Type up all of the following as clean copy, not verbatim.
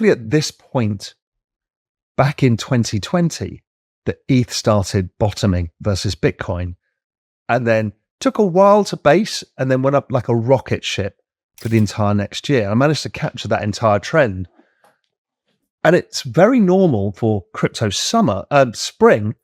At this point, back in 2020, that ETH started bottoming versus Bitcoin, and then took a while to base and then went up like a rocket ship for the entire next year. I managed to capture that entire trend. And it's very normal for crypto spring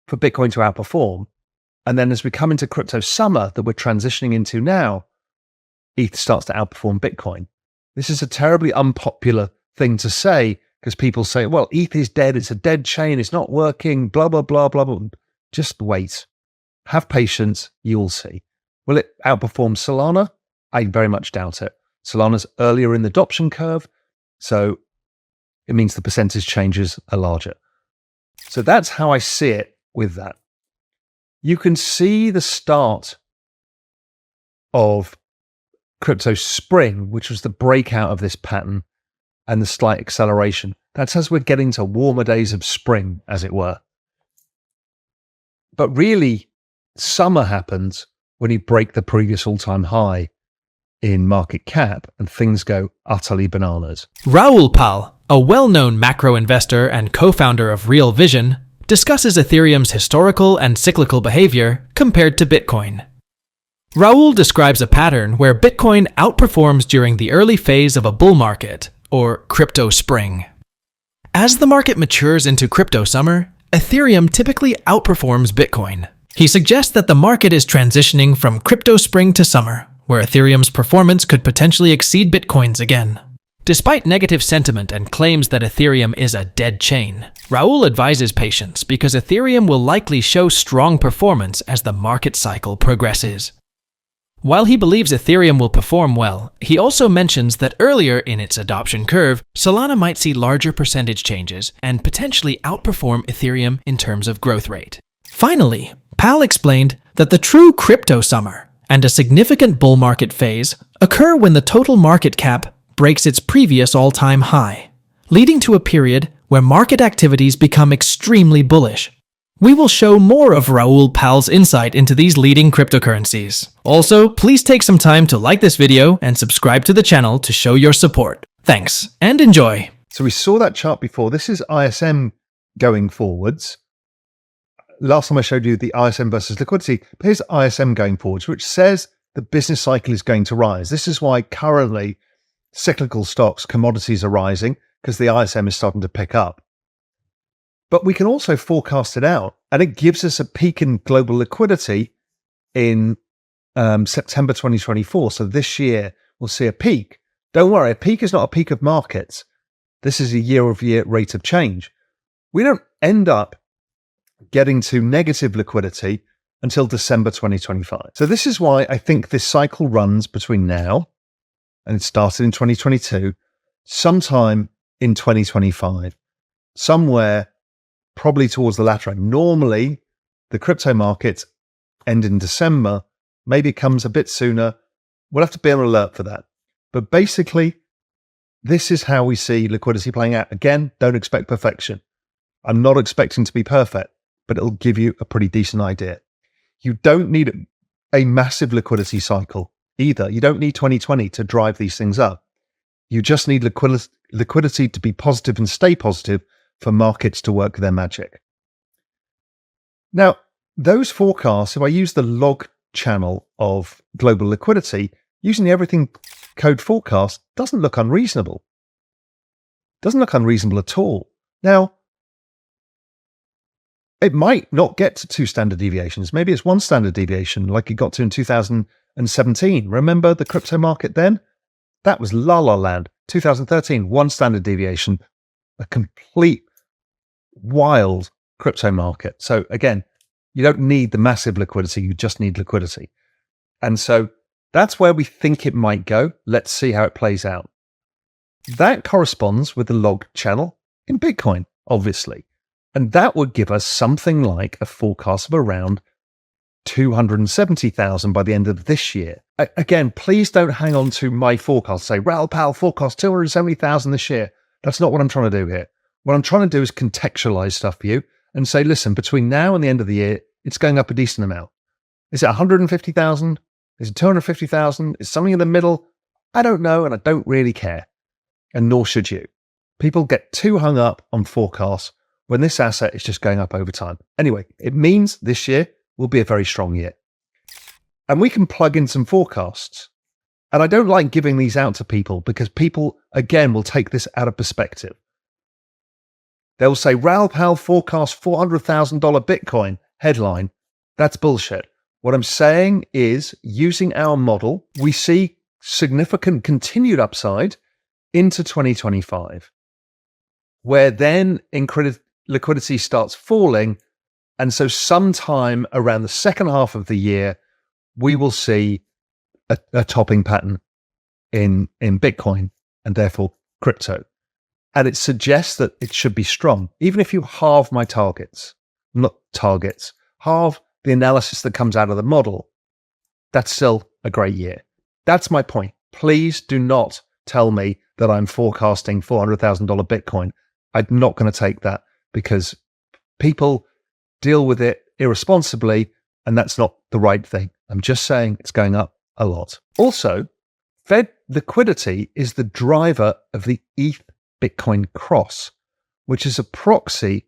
for Bitcoin to outperform. And then as we come into crypto summer that we're transitioning into now, ETH starts to outperform Bitcoin. This is a terribly unpopular thing to say because people say, well, ETH is dead. It's a dead chain. It's not working, blah, blah, blah, blah, blah. Just wait. Have patience. You'll see. Will it outperform Solana? I very much doubt it. Solana's earlier in the adoption curve, so it means the percentage changes are larger. So that's how I see it with that. You can see the start of crypto spring, which was the breakout of this pattern and the slight acceleration. That's as we're getting to warmer days of spring, as it were. But really, summer happens when you break the previous all-time high in market cap and things go utterly bananas. Raoul Pal, a well-known macro investor and co-founder of Real Vision, discusses Ethereum's historical and cyclical behavior compared to Bitcoin. Raoul describes a pattern where Bitcoin outperforms during the early phase of a bull market, or crypto spring. As the market matures into crypto summer, Ethereum typically outperforms Bitcoin. He suggests that the market is transitioning from crypto spring to summer, where Ethereum's performance could potentially exceed Bitcoin's again. Despite negative sentiment and claims that Ethereum is a dead chain, Raoul advises patience because Ethereum will likely show strong performance as the market cycle progresses. While he believes Ethereum will perform well, he also mentions that earlier in its adoption curve, Solana might see larger percentage changes and potentially outperform Ethereum in terms of growth rate. Finally, Pal explained that the true crypto summer and a significant bull market phase occur when the total market cap breaks its previous all-time high, leading to a period where market activities become extremely bullish. We will show more of Raoul Pal's insight into these leading cryptocurrencies. Also, please take some time to like this video and subscribe to the channel to show your support. Thanks, and enjoy. So we saw that chart before. This is ISM going forwards. Last time I showed you the ISM versus liquidity, but here's ISM going forwards, which says the business cycle is going to rise. This is why currently cyclical stocks, commodities are rising, because the ISM is starting to pick up. But we can also forecast it out, and it gives us a peak in global liquidity in September 2024. So this year, we'll see a peak. Don't worry, a peak is not a peak of markets. This is a year-over-year rate of change. We don't end up getting to negative liquidity until December 2025. So this is why I think this cycle runs between now, and it started in 2022, sometime in 2025, somewhere probably towards the latter end. Normally, the crypto markets end in December. Maybe it comes a bit sooner. We'll have to be on alert for that. But basically, this is how we see liquidity playing out. Again, don't expect perfection. I'm not expecting to be perfect, but it'll give you a pretty decent idea. You don't need a massive liquidity cycle either. You don't need 2020 to drive these things up. You just need liquidity to be positive and stay positive for markets to work their magic. Now, those forecasts, if I use the log channel of global liquidity, using the everything code forecast doesn't look unreasonable. Doesn't look unreasonable at all. Now, it might not get to 2 standard deviations. Maybe it's 1 standard deviation like it got to in 2017. Remember the crypto market then? That was la la land. 2013, 1 standard deviation, a complete wild crypto market. So again, you don't need the massive liquidity, you just need liquidity. And so that's where we think it might go. Let's see how it plays out. That corresponds with the log channel in Bitcoin, obviously. And that would give us something like a forecast of around 270,000 by the end of this year. Again, please don't hang on to my forecast. Say, Raoul Pal forecast 270,000 this year. That's not what I'm trying to do here. What I'm trying to do is contextualize stuff for you and say, listen, between now and the end of the year, it's going up a decent amount. Is it 150,000? Is it 250,000? Is something in the middle? I don't know, and I don't really care. And nor should you. People get too hung up on forecasts when this asset is just going up over time. Anyway, it means this year will be a very strong year. And we can plug in some forecasts. And I don't like giving these out to people because people, again, will take this out of perspective. They'll say, Raoul Pal forecast $400,000 Bitcoin headline. That's bullshit. What I'm saying is, using our model, we see significant continued upside into 2025, where then liquidity starts falling. And so sometime around the second half of the year, we will see a topping pattern in Bitcoin and therefore crypto. And it suggests that it should be strong. Even if you halve my targets, halve the analysis that comes out of the model, that's still a great year. That's my point. Please do not tell me that I'm forecasting $400,000 Bitcoin. I'm not going to take that because people deal with it irresponsibly, and that's not the right thing. I'm just saying it's going up a lot. Also, Fed liquidity is the driver of the ETH Bitcoin cross, which is a proxy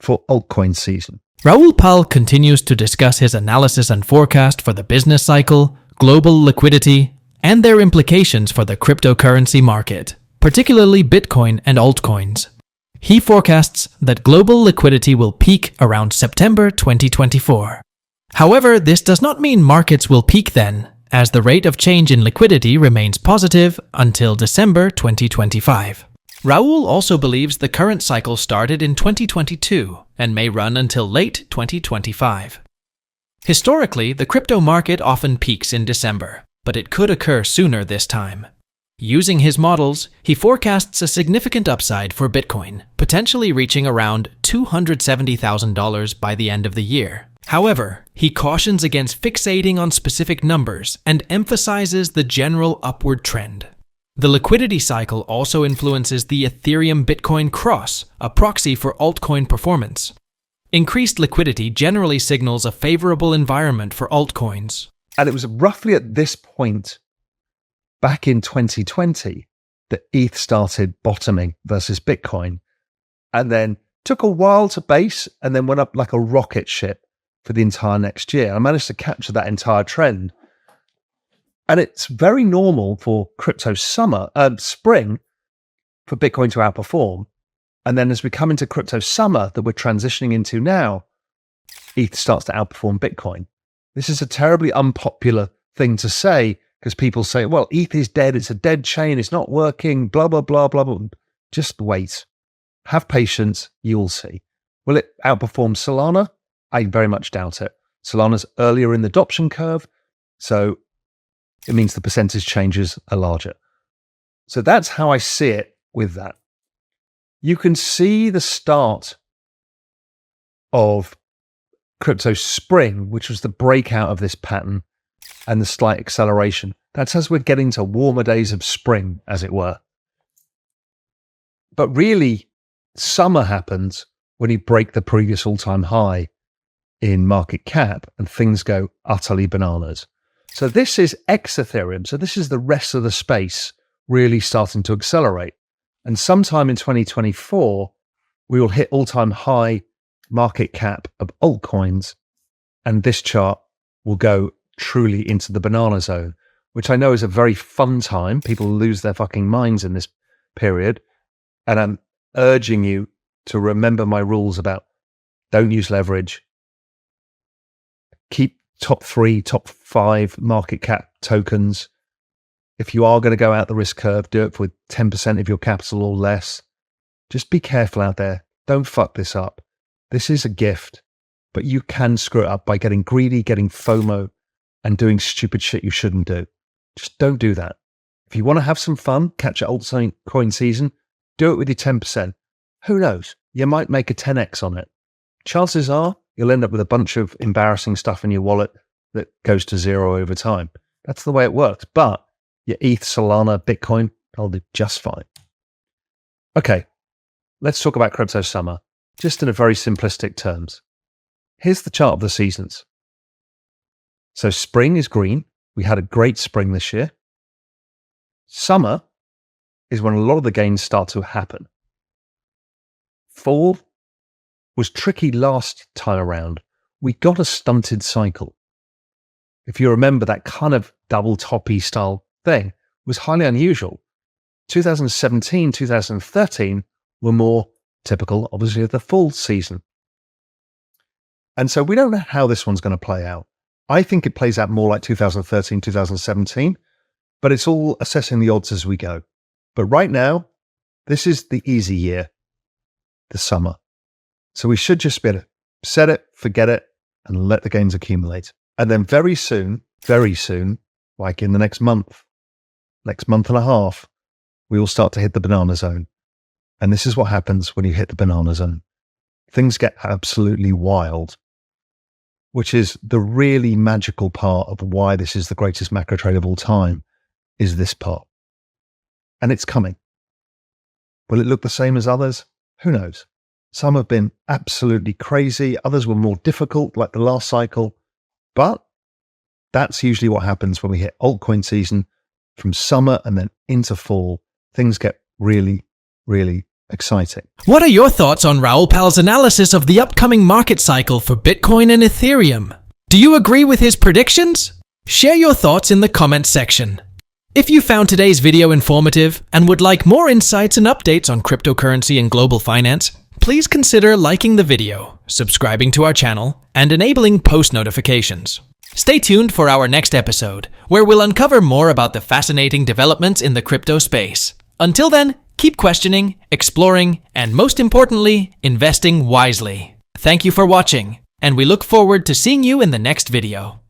for altcoin season. Raoul Pal continues to discuss his analysis and forecast for the business cycle, global liquidity, and their implications for the cryptocurrency market, particularly Bitcoin and altcoins. He forecasts that global liquidity will peak around September 2024. However, this does not mean markets will peak then, as the rate of change in liquidity remains positive until December 2025. Raoul also believes the current cycle started in 2022 and may run until late 2025. Historically, the crypto market often peaks in December, but it could occur sooner this time. Using his models, he forecasts a significant upside for Bitcoin, potentially reaching around $270,000 by the end of the year. However, he cautions against fixating on specific numbers and emphasizes the general upward trend. The liquidity cycle also influences the Ethereum-Bitcoin cross, a proxy for altcoin performance. Increased liquidity generally signals a favorable environment for altcoins. And it was roughly at this point, back in 2020, that ETH started bottoming versus Bitcoin, and then took a while to base and then went up like a rocket ship for the entire next year. I managed to capture that entire trend. And it's very normal for crypto spring for Bitcoin to outperform. And then as we come into crypto summer that we're transitioning into now, ETH starts to outperform Bitcoin. This is a terribly unpopular thing to say because people say, well, ETH is dead. It's a dead chain. It's not working, blah, blah, blah, blah, blah. Just wait. Have patience. You'll see. Will it outperform Solana? I very much doubt it. Solana's earlier in the adoption curve, so it means the percentage changes are larger. So that's how I see it with that. You can see the start of crypto spring, which was the breakout of this pattern and the slight acceleration. That's as we're getting to warmer days of spring, as it were. But really, summer happens when you break the previous all-time high in market cap and things go utterly bananas. So this is ex-Ethereum. So this is the rest of the space really starting to accelerate. And sometime in 2024, we will hit all-time high market cap of altcoins. And this chart will go truly into the banana zone, which I know is a very fun time. People lose their fucking minds in this period. And I'm urging you to remember my rules about don't use leverage. Keep top 3, top 5 market cap tokens. If you are going to go out the risk curve, do it with 10% of your capital or less. Just be careful out there. Don't fuck this up. This is a gift, but you can screw it up by getting greedy, getting FOMO, and doing stupid shit you shouldn't do. Just don't do that. If you want to have some fun, catch an altcoin season, do it with your 10%. Who knows? You might make a 10x on it. Chances are you'll end up with a bunch of embarrassing stuff in your wallet that goes to zero over time. That's the way it works. But your ETH, Solana, Bitcoin, they'll do just fine. Okay, let's talk about crypto summer, just in a very simplistic terms. Here's the chart of the seasons. So spring is green. We had a great spring this year. Summer is when a lot of the gains start to happen. Fall was tricky last time around. We got a stunted cycle. If you remember, that kind of double toppy style thing was highly unusual. 2017, 2013 were more typical, obviously, of the full season. And so we don't know how this one's going to play out. I think it plays out more like 2013, 2017, but it's all assessing the odds as we go. But right now, this is the easy year, the summer. So we should just be able to set it, forget it, and let the gains accumulate. And then very soon, like in the next month and a half, we will start to hit the banana zone. And this is what happens when you hit the banana zone. Things get absolutely wild, which is the really magical part of why this is the greatest macro trade of all time, is this part. And it's coming. Will it look the same as others? Who knows? Some have been absolutely crazy. Others were more difficult, like the last cycle. But that's usually what happens when we hit altcoin season. From summer and then into fall, things get really, really exciting. What are your thoughts on Raoul Pal's analysis of the upcoming market cycle for Bitcoin and Ethereum? Do you agree with his predictions? Share your thoughts in the comments section. If you found today's video informative and would like more insights and updates on cryptocurrency and global finance, please consider liking the video, subscribing to our channel, and enabling post notifications. Stay tuned for our next episode, where we'll uncover more about the fascinating developments in the crypto space. Until then, keep questioning, exploring, and most importantly, investing wisely. Thank you for watching, and we look forward to seeing you in the next video.